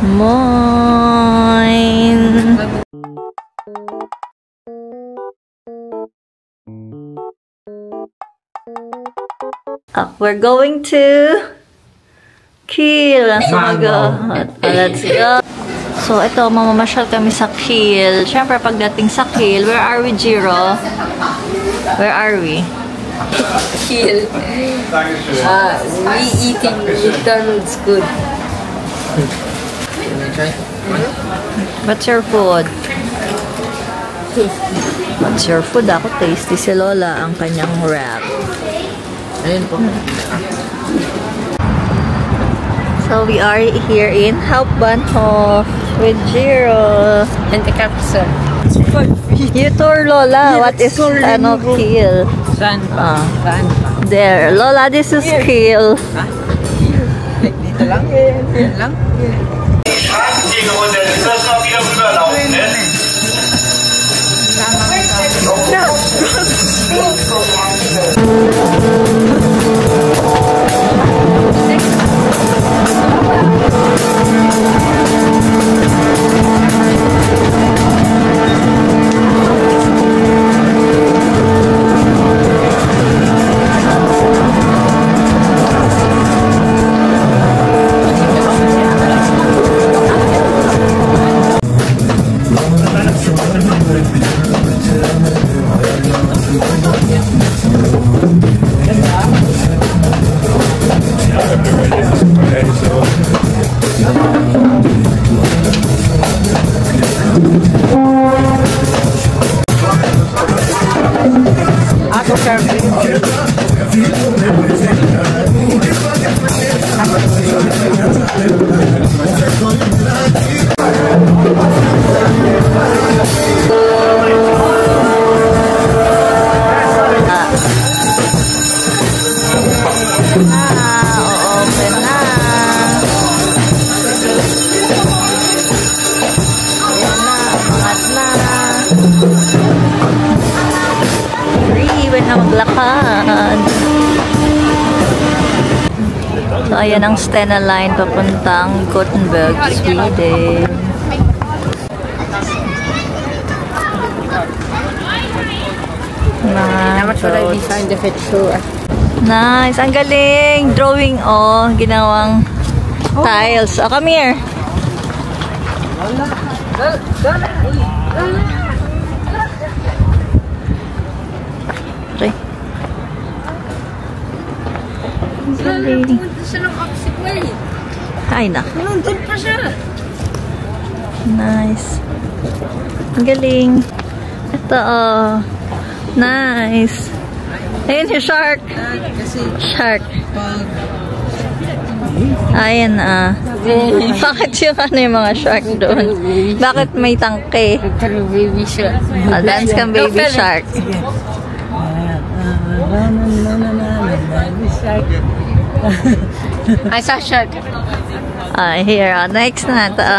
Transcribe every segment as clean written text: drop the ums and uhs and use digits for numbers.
Mine. We're going to Kiel. Let's go. So, ito, mamamasyal kami sa Kiel. Siyempre, pagdating sa Kiel, where are we, Jiro? Where are we? Kiel. We eating McDonald's good. Can I try? What's your food? What's your food? Ako, tasty si Lola, ang kanyang wrap. Ayun po. So, we are here in Hauptbahnhof with Jiro. And the capsule. You tour, Lola. What is Kiel? Sandpa. There. Lola, this is Kiel. Dito lang. Yan lang. Maglakad. So, ayan ang Stena Line papuntang Gothenburg, Sweden. Nice. Ang galing. Drawing, oh. Ginawang tiles. Oh, come here. Okay. Galing. Ay, na. Nandun pa siya. Nice. Ang galing. Ito, oh. Nice. Ayun yung shark. Shark. Ayan, Bakit yung mga shark doon? Bakit may tangke? Baby shark. Dance kang baby shark. I saw shark. Here, next na ito.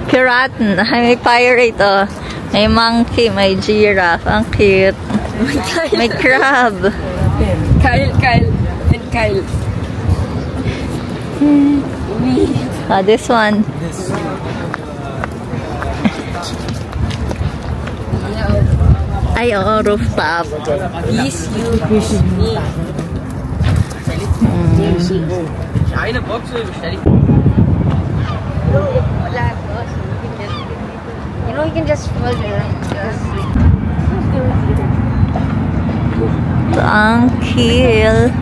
Piraten. May pirate, oh. May monkey, may giraffe. Ang cute. May crab. Kyle. And Kyle. This one. Ay, oo, rooftop. Yes, you. Eine Box bestell ich. You know, you can just fold it. Ang Kiel.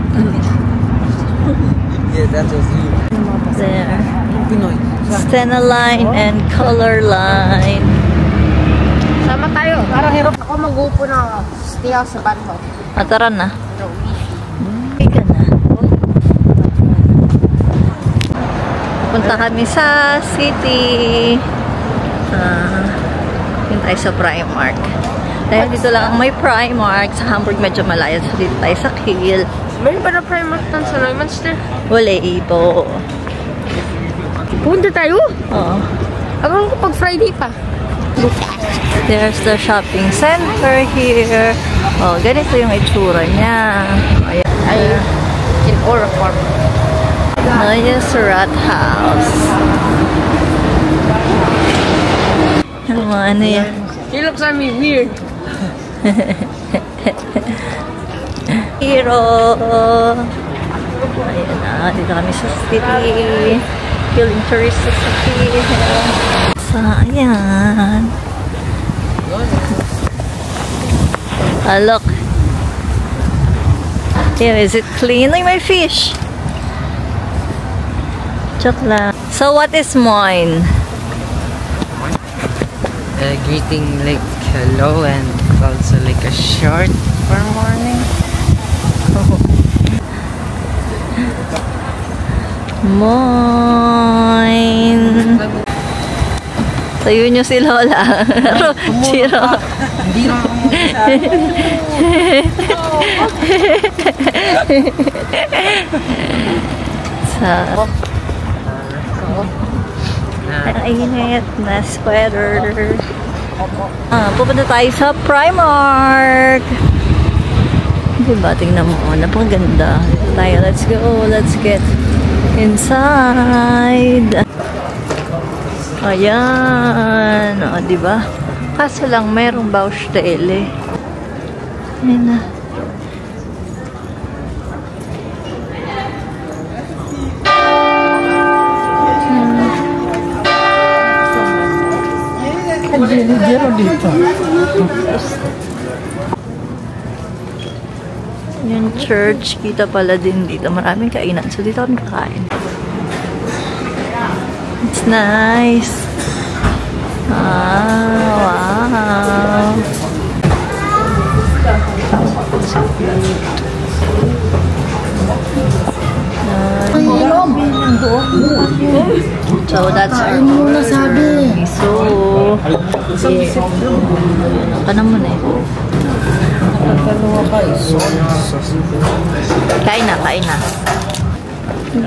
Yeah, that was you. There. Stena Line and Color Line. Sama tayo. Parang hirap ako mag-upo na stay sa Bahnhof. Tara na. Ika na. Punta kami sa city. Yun tayo sa Primark. Dahil dito lang ang may Primark. Sa Hamburg medyo malayo. So dito tayo sa Kiel. Meron ba na Primark tan sa Neumünster? Wala ipo. Punta tayo? Oo. Akala ko pag Friday pa. There's the shopping center here. Oh, ganito yung itsura niya. Ayan. Ay, in Oraform. Noyes Rat House. Ano yan? You look at me weird. Hero! Ayan na, dito kami sa city. Feeling tourist sa city. So, ayan. Look. Here, is it clean? Like my fish. Joke lang. So, what is mine? Greeting like hello and also like a short for morning. Mine. Tayo nyo si Lola. Chiro. Hindi na ako Sa ang init na sweater. Pupunta tayo sa Primark. Diba? Tingnan mo. Napakaganda. Tayo, let's go. Let's get inside. Ayan. O, diba? Kaso lang, merong Baustelle. Ayan na. Yung church, kita pala din dito. Maraming kainan. So, dito kami kakain. It's nice. Wow. So, that's our miso. Ano ka naman eh. Kain na, kain na.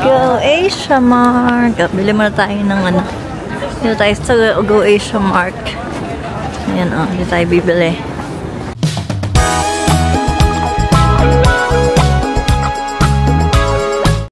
Go Asia Mart. Bili muna tayo ng ano. Dito tayo sa Go Asia Mart. Ayan o, dito tayo bibili.